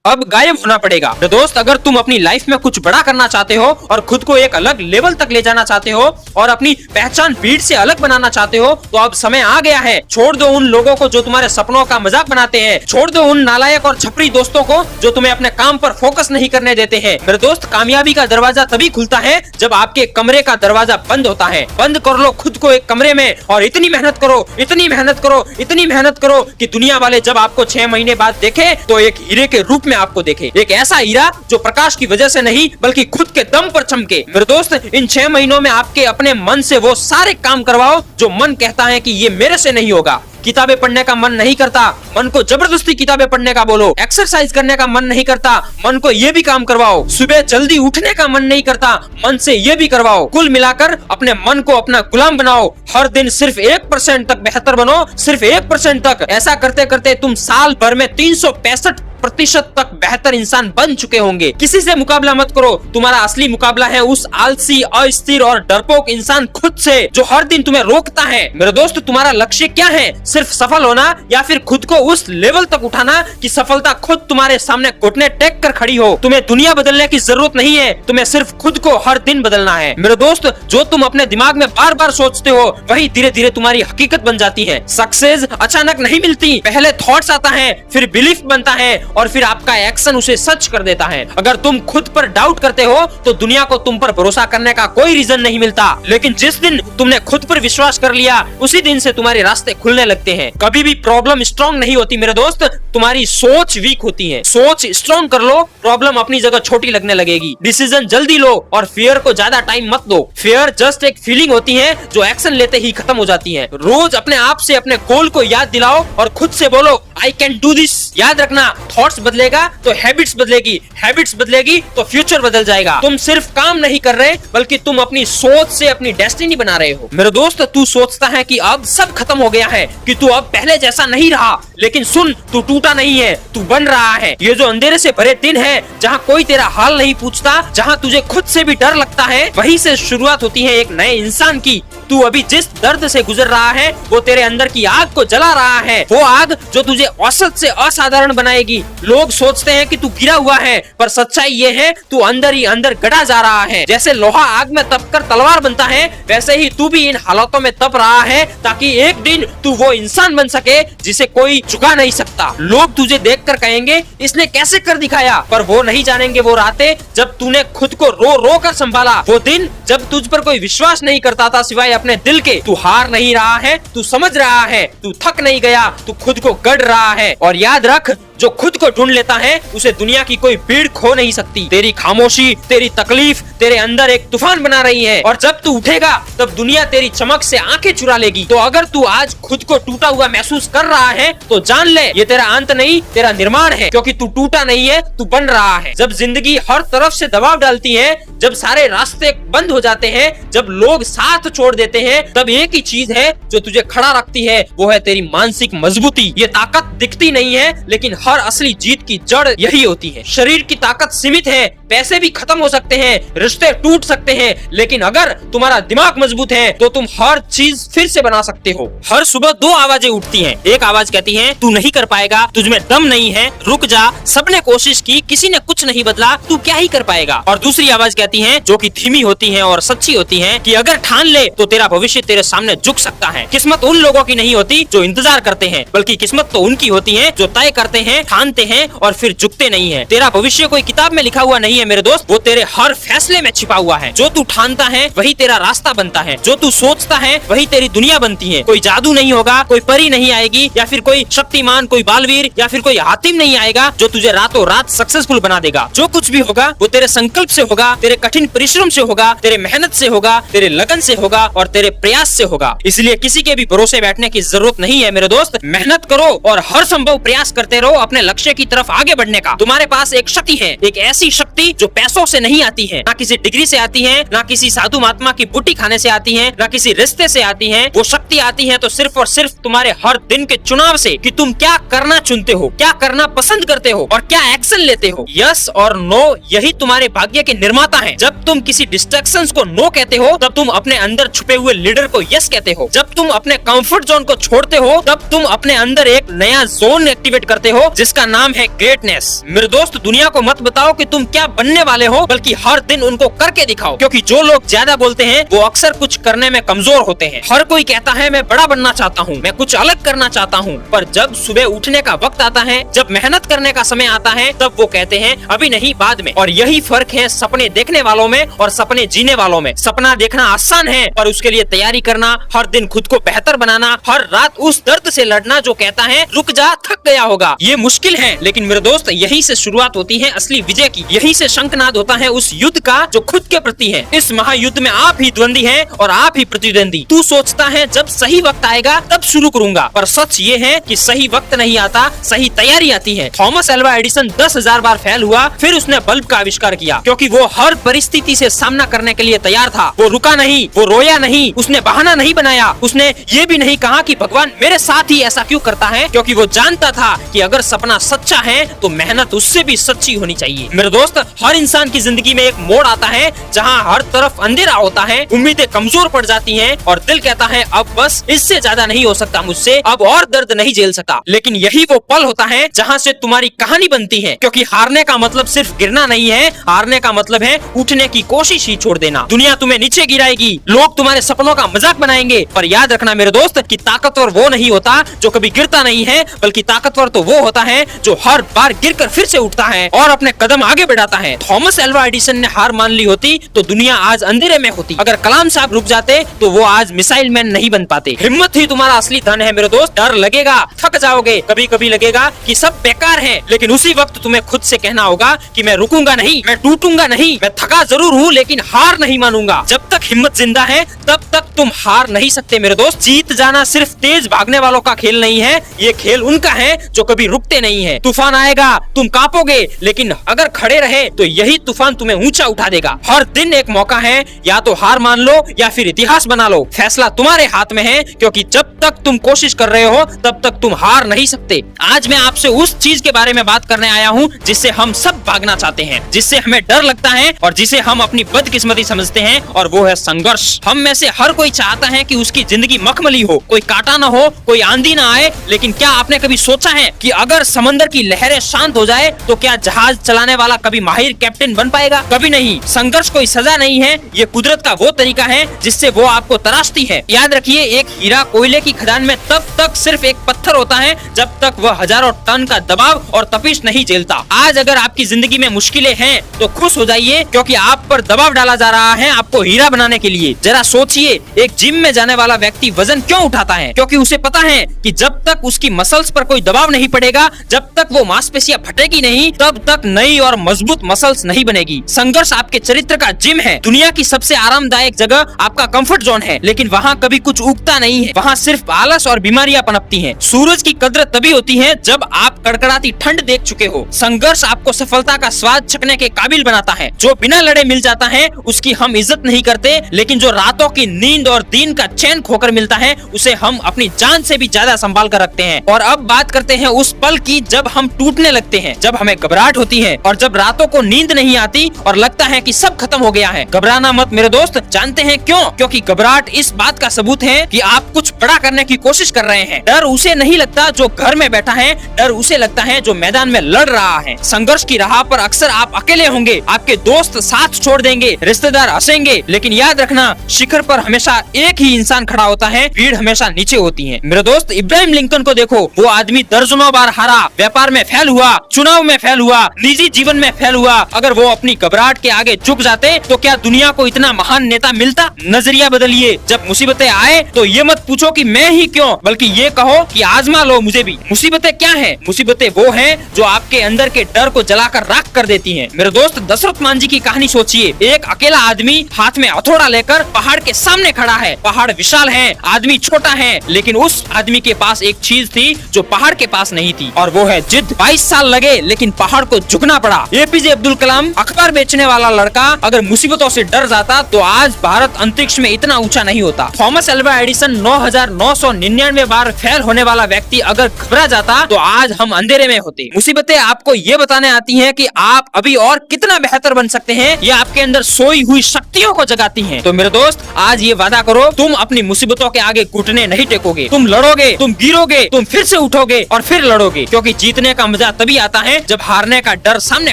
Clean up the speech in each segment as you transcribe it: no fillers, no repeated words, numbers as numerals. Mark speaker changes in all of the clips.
Speaker 1: अब गायब होना पड़ेगा। तो दोस्त, अगर तुम अपनी लाइफ में कुछ बड़ा करना चाहते हो और खुद को एक अलग लेवल तक ले जाना चाहते हो और अपनी पहचान भीड़ से अलग बनाना चाहते हो, तो अब समय आ गया है। छोड़ दो उन लोगों को जो तुम्हारे सपनों का मजाक बनाते हैं। छोड़ दो उन नालायक और छपरी दोस्तों को जो तुम्हें अपने काम पर फोकस नहीं करने देते हैं। मेरे दोस्त, कामयाबी का दरवाजा तभी खुलता है जब आपके कमरे का दरवाजा बंद होता है। बंद कर लो खुद को एक कमरे में और इतनी मेहनत करो, इतनी मेहनत करो, इतनी मेहनत करो कि दुनिया वाले जब आपको 6 महीने बाद देखे तो एक हीरे के रूप में आपको देखे। एक ऐसा हीरा जो प्रकाश की वजह से नहीं बल्कि खुद के दम पर चमके। मेरे दोस्त, इन 6 महीनों में आपके अपने मन से वो सारे काम करवाओ जो मन कहता है कि ये मेरे से नहीं होगा। किताबें पढ़ने का मन नहीं करता, मन को जबरदस्ती किताबें पढ़ने का बोलो। एक्सरसाइज करने का मन नहीं करता, मन को ये भी काम करवाओ। सुबह जल्दी उठने का मन नहीं करता, मन से ये भी करवाओ। कुल मिलाकर अपने मन को अपना गुलाम बनाओ। हर दिन सिर्फ 1% तक बेहतर बनो, सिर्फ 1% तक। ऐसा करते करते तुम साल भर में 365% तक बेहतर इंसान बन चुके होंगे। किसी से मुकाबला मत करो, तुम्हारा असली मुकाबला है उस आलसी, अस्थिर और डरपोक इंसान खुद से जो हर दिन तुम्हें रोकता है। मेरे दोस्त, तुम्हारा लक्ष्य क्या है? सिर्फ सफल होना या फिर खुद को उस लेवल तक उठाना कि सफलता खुद तुम्हारे सामने घुटने टेक कर खड़ी हो? तुम्हें दुनिया बदलने की जरूरत नहीं है, तुम्हें सिर्फ खुद को हर दिन बदलना है। मेरे दोस्त, जो तुम अपने दिमाग में बार बार सोचते हो वही धीरे धीरे तुम्हारी हकीकत बन जाती है। सक्सेस अचानक नहीं मिलती, पहले थॉट्स आता है, फिर बिलीफ बनता है और फिर आपका एक्शन उसे सच कर देता है। अगर तुम खुद पर डाउट करते हो तो दुनिया को तुम पर भरोसा करने का कोई रीजन नहीं मिलता। लेकिन जिस दिन तुमने खुद पर विश्वास कर लिया उसी दिन से तुम्हारे रास्ते खुलने लगते हैं। कभी भी प्रॉब्लम स्ट्रॉन्ग नहीं होती मेरे दोस्त, तुम्हारी सोच वीक होती है। सोच स्ट्रॉन्ग कर लो, प्रॉब्लम अपनी जगह छोटी लगने लगेगी। डिसीजन जल्दी लो और फियर को ज्यादा टाइम मत दो। फियर जस्ट एक फीलिंग होती है जो एक्शन लेते ही खत्म हो जाती है। रोज अपने आप से अपने गोल को याद दिलाओ और खुद से बोलो आई कैन डू दिस। याद रखना, थॉट्स बदलेगा तो हैबिट्स बदलेगी, हैबिट्स बदलेगी तो फ्यूचर बदल जाएगा। तुम सिर्फ काम नहीं कर रहे बल्कि तुम अपनी सोच से अपनी डेस्टिनी बना रहे हो। मेरे दोस्त, तू सोचता है कि अब सब खत्म हो गया है, कि तू अब पहले जैसा नहीं रहा, लेकिन सुन, तू टूटा नहीं है, तू बन रहा है। ये जो अंधेरे से भरे दिन है जहाँ कोई तेरा हाल नहीं पूछता, जहाँ तुझे खुद से भी डर लगता है, वहीं से शुरुआत होती है एक नए इंसान की। तू अभी जिस दर्द से गुजर रहा है वो तेरे अंदर की आग को जला रहा है, वो आग जो तुझे औसत से असाधारण बनाएगी। लोग सोचते हैं कि तू गिरा हुआ है, पर सच्चाई ये है तू अंदर ही अंदर गड़ा जा रहा है। जैसे लोहा आग में तपकर तलवार बनता है, वैसे ही तू भी इन हालातों में तप रहा है ताकि एक दिन तू वो इंसान बन सके जिसे कोई झुका नहीं सकता। लोग तुझे देखकर कहेंगे इसने कैसे कर दिखाया, पर वो नहीं जानेंगे वो रातें जब तूने खुद को रो रो कर संभाला, वो दिन जब तुझ पर कोई विश्वास नहीं करता था सिवाय अपने दिल के। तू हार नहीं रहा है, तू समझ रहा है, तू थक नहीं गया, तू खुद को गढ़ रहा है। और याद रख, जो खुद को ढूंढ लेता है उसे दुनिया की कोई भीड़ खो नहीं सकती। तेरी खामोशी, तेरी तकलीफ तेरे अंदर एक तूफान बना रही है और जब तू उठेगा तब दुनिया तेरी चमक से आंखें चुरा लेगी। तो अगर तू आज खुद को टूटा हुआ महसूस कर रहा है तो जान ले ये तेरा अंत नहीं, तेरा निर्माण है, क्योंकि तू टूटा नहीं है, तू बन रहा है। जब जिंदगी हर तरफ से दबाव डालती है, जब सारे रास्ते बंद हो जाते हैं, जब लोग साथ छोड़ देते हैं, तब एक ही चीज है जो तुझे खड़ा रखती है, वो है तेरी मानसिक मजबूती। ये ताकत दिखती नहीं है लेकिन हर असली जीत की जड़ यही होती है। शरीर की ताकत सीमित है, पैसे भी खत्म हो सकते हैं, रिश्ते टूट सकते हैं, लेकिन अगर तुम्हारा दिमाग मजबूत है तो तुम हर चीज फिर से बना सकते हो। हर सुबह 2 आवाजें उठती हैं। एक आवाज कहती है तू नहीं कर पाएगा, तुझमें दम नहीं है, रुक जा, सबने कोशिश की, किसी ने कुछ नहीं बदला, तू क्या ही कर पाएगा। और दूसरी आवाज कहती है जो कि धीमी होती है और सच्ची होती है कि अगर ठान ले तो तेरा भविष्य तेरे सामने झुक सकता है। किस्मत उन लोगों की नहीं होती जो इंतजार करते हैं, बल्कि किस्मत तो उनकी होती है जो तय करते हैं, ठानते हैं और फिर झुकते नहीं है। तेरा भविष्य कोई किताब में लिखा हुआ नहीं है मेरे दोस्त, वो तेरे हर फैसले में छिपा हुआ है। जो तू ठानता है वही तेरा रास्ता बनता है, जो तू सोचता है वही तेरी दुनिया बनती है। कोई जादू नहीं होगा, कोई परी नहीं आएगी या फिर कोई शक्तिमान, कोई बालवीर या फिर कोई हातिम नहीं आएगा जो तुझे रातों रात सक्सेसफुल बना देगा। जो कुछ भी होगा वो तेरे संकल्प से होगा, तेरे कठिन परिश्रम से होगा, तेरे मेहनत से होगा, तेरे लगन से होगा और तेरे प्रयास से होगा। इसलिए किसी के भी भरोसे बैठने की जरूरत नहीं है मेरे दोस्त। मेहनत करो और हर संभव प्रयास करते रहो अपने लक्ष्य की तरफ आगे बढ़ने का। तुम्हारे पास एक शक्ति है, एक ऐसी शक्ति जो पैसों से नहीं आती है, ना किसी डिग्री से आती है, ना किसी साधु महात्मा की बूटी खाने से आती है, ना किसी रिश्ते से आती है। वो शक्ति आती है तो सिर्फ और सिर्फ तुम्हारे हर दिन के चुनाव से कि तुम क्या करना चुनते हो, क्या करना पसंद करते हो और क्या एक्शन लेते हो। यस और नो यही तुम्हारे भाग्य के निर्माता हैं। जब तुम किसी डिस्ट्रैक्शंस को नो कहते हो तब तुम अपने अंदर छुपे हुए लीडर को यस कहते हो। जब तुम अपने कंफर्ट जोन को छोड़ते हो तब तुम अपने अंदर एक नया जोन एक्टिवेट करते हो जिसका नाम है ग्रेटनेस। मेरे दोस्त, दुनिया को मत बताओ कि तुम क्या बनने वाले हो, बल्कि हर दिन उनको करके दिखाओ, क्योंकि जो लोग ज्यादा बोलते हैं वो अक्सर कुछ करने में कमजोर होते हैं। हर कोई कहता है मैं बड़ा बनना चाहता हूँ, मैं कुछ अलग करना चाहता हूँ, पर जब सुबह उठने का वक्त आता है, जब मेहनत करने का समय आता है, तब वो कहते हैं अभी नहीं, बाद में। और यही फर्क है सपने देखने वालों में और सपने जीने वालों में। सपना देखना आसान है, पर उसके लिए तैयारी करना, हर दिन खुद को बेहतर बनाना, हर रात उस दर्द से लड़ना जो कहता है रुक जा, थक गया होगा, ये मुश्किल है। लेकिन मेरे दोस्त, यही से शुरुआत होती है असली विजय की। यही से शंखनाद होता है उस युद्ध का जो खुद के प्रति है। इस महायुद्ध में आप ही द्वंदी हैं और आप ही प्रतिद्वंदी। तू सोचता है जब सही वक्त आएगा तब शुरू करूंगा, पर सच ये है कि सही वक्त नहीं आता, सही तैयारी आती है। थॉमस अल्वा एडिसन 10,000 बार फेल हुआ, फिर उसने बल्ब का आविष्कार किया, क्योंकि वो हर परिस्थिति से सामना करने के लिए तैयार था। वो रुका नहीं, वो रोया नहीं, उसने बहाना नहीं बनाया, उसने ये भी नहीं कहा कि भगवान मेरे साथ ही ऐसा क्यों करता है, क्योंकि वो जानता था कि अगर सपना सच्चा है तो मेहनत उससे भी सच्ची होनी चाहिए। मेरे दोस्त, हर इंसान की जिंदगी में एक मोड़ आता है जहाँ हर तरफ अंधेरा होता है, उम्मीदें कमजोर पड़ जाती हैं और दिल कहता है अब बस, इससे ज्यादा नहीं हो सकता मुझसे, अब और दर्द नहीं झेल सकता। लेकिन यही वो पल होता है जहाँ से तुम्हारी कहानी बनती है, क्योंकि हारने का मतलब सिर्फ गिरना नहीं है, हारने का मतलब है उठने की कोशिश ही छोड़ देना। दुनिया तुम्हें नीचे गिराएगी, लोग तुम्हारे सपनों का मजाक बनाएंगे, पर याद रखना मेरे दोस्त कि ताकतवर वो नहीं होता जो कभी गिरता नहीं है, बल्कि ताकतवर तो वो होता है जो हर बार गिरकर फिर से उठता है और अपने कदम आगे बढ़ाता है। थॉमस अल्वा एडिसन ने हार मान ली होती तो दुनिया आज अंधेरे में होती। अगर कलाम साहब रुक जाते तो वो आज मिसाइल मैन नहीं बन पाते। हिम्मत ही तुम्हारा असली धन है मेरे दोस्त। डर लगेगा, थक जाओगे, कभी कभी लगेगा कि सब बेकार है, लेकिन उसी वक्त तुम्हें खुद से कहना होगा कि मैं रुकूंगा नहीं, मैं टूटूंगा नहीं, मैं थका जरूर हूँ लेकिन हार नहीं मानूंगा। जब तक हिम्मत जिंदा है तब तक तुम हार नहीं सकते मेरे दोस्त। जीत जाना सिर्फ तेज भागने वालों का खेल नहीं है, ये खेल उनका है जो कभी रुकते नहीं है। तूफान आएगा, तुम कांपोगे, लेकिन अगर खड़े रहे तो यही तूफान तुम्हें ऊंचा उठा देगा। हर दिन एक मौका है, या तो हार मान लो या फिर इतिहास बना लो। फैसला तुम्हारे हाथ में है, क्योंकि जब तक तुम कोशिश कर रहे हो तब तक तुम हार नहीं सकते। आज मैं आपसे उस चीज के बारे में बात करने आया हूँ जिससे हम सब भागना चाहते हैं, जिससे हमें डर लगता है और जिसे हम अपनी बदकिस्मती समझते हैं, और वो है संघर्ष। हम में से हर कोई चाहता है कि उसकी जिंदगी मखमली हो, कोई कांटा न हो, कोई आंधी न आए, लेकिन क्या आपने कभी सोचा है कि अगर समंदर की लहरें शांत हो जाए तो क्या जहाज चलाने वाला कभी माहिर कैप्टन बन पाएगा? कभी नहीं। संघर्ष कोई सजा नहीं है, ये कुदरत का वो तरीका है जिससे वो आपको तराशती है। याद रखिए, एक हीरा कोयले की खदान में तब तक सिर्फ एक पत्थर होता है जब तक वह हजारों टन का दबाव और तपिश नहीं झेलता। आज अगर आपकी जिंदगी में मुश्किलें हैं तो खुश हो जाइए, क्योंकि आप पर दबाव डाला जा रहा है आपको हीरा बनाने के लिए। जरा सोचिए, एक जिम में जाने वाला व्यक्ति वजन क्यों उठाता है? क्योंकि उसे पता है कि जब तक उसकी मसल्स पर कोई दबाव नहीं पड़ेगा, जब तक वो मांसपेशियां फटेगी नहीं, तब तक नई और मजबूत मसल्स नहीं बनेगी। संघर्ष आपके चरित्र का जिम है। दुनिया की सबसे आरामदायक जगह आपका कंफर्ट जोन है, लेकिन वहाँ कभी कुछ उगता नहीं है, वहाँ सिर्फ आलस और बीमारियां पनपती हैं। सूरज की कदर तभी होती है जब आप कड़कड़ाती ठंड देख चुके हो। संघर्ष आपको सफलता का स्वाद चखने के काबिल बनाता है। जो बिना लड़े मिल जाता है उसकी हम इज्जत नहीं करते, लेकिन जो रातों की नींद और दिन का चैन खोकर मिलता है उसे हम अपनी जान से भी ज्यादा संभाल कर रखते हैं। और अब बात करते हैं उस पल की जब हम टूटने लगते हैं, जब हमें घबराहट होती है और जब रातों को नींद नहीं आती और लगता है कि सब खत्म हो गया है। घबराना मत मेरे दोस्त। जानते हैं क्यों? क्योंकि घबराहट इस बात का सबूत है कि आप कुछ बड़ा करने की कोशिश कर रहे हैं। डर उसे नहीं लगता जो घर में बैठा है, डर उसे लगता है जो मैदान में लड़ रहा है। संघर्ष की राह पर अक्सर आप अकेले होंगे, आपके दोस्त साथ छोड़ देंगे, रिश्तेदार हंसेंगे, लेकिन याद रखना, शिखर पर हमेशा एक ही इंसान खड़ा होता है, भीड़ हमेशा नीचे होती है। मेरे दोस्त, इब्राहिम लिंकन को देखो, वो आदमी दर्जनों बार हारा, व्यापार में फेल हुआ, चुनाव में फेल हुआ, निजी जीवन में फेल हुआ। अगर वो अपनी घबराहट के आगे झुक जाते तो क्या दुनिया को इतना महान नेता मिलता? नजरिया बदलिए। जब मुसीबतें आए तो ये मत पूछो कि मैं ही क्यों, बल्कि ये कहो कि आजमा लो मुझे भी। मुसीबतें क्या है? मुसीबतें वो हैं जो आपके अंदर के डर को जलाकर राख कर देती हैं। मेरे दोस्त, दशरथ मान जी की कहानी सोचिए। एक अकेला आदमी हाथ में हथौड़ा लेकर पहाड़ के सामने खड़ा है। पहाड़ विशाल है, आदमी छोटा है, लेकिन उस आदमी के पास एक चीज थी जो पहाड़ के पास नहीं थी, और वो है जिद। 22 साल लगे लेकिन पहाड़ को झुकना पड़ा। एपीजे अब्दुल कलाम, अखबार बेचने वाला लड़का, अगर मुसीबतों से डर जाता तो आज भारत अंतरिक्ष में इतना ऊंचा नहीं होता। थॉमस अल्वा एडिसन 9000 9999 बार फेल होने वाला व्यक्ति अगर घबरा जाता तो आज हम अंधेरे में होते। मुसीबतें आपको ये बताने आती हैं कि आप अभी और कितना बेहतर बन सकते हैं, या आपके अंदर सोई हुई शक्तियों को जगाती हैं। तो मेरे दोस्त, आज ये वादा करो, तुम अपनी मुसीबतों के आगे घुटने नहीं टेकोगे। तुम लड़ोगे, तुम गिरोगे, तुम फिर से उठोगे और फिर लड़ोगे, क्योंकि जीतने का मजा तभी आता है जब हारने का डर सामने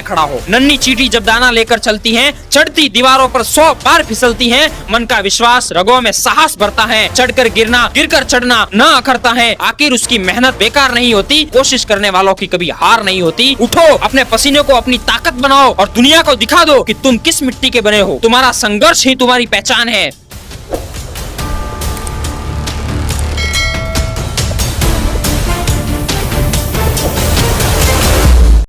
Speaker 1: खड़ा हो। नन्ही चींटी जब दाना लेकर चलती है, चढ़ती दीवारों पर 100 बार फिसलती है, मन का विश्वास, रगों में साहस भरता है, चढ़कर गिरना, गिरकर चढ़ना न अखरता है। आखिर उसकी मेहनत बेकार नहीं होती, कोशिश करने वालों की कभी हार नहीं होती। उठो, अपने पसीने को अपनी ताकत बनाओ और दुनिया को दिखा दो कि तुम किस मिट्टी के बने हो। तुम्हारा संघर्ष ही तुम्हारी पहचान है।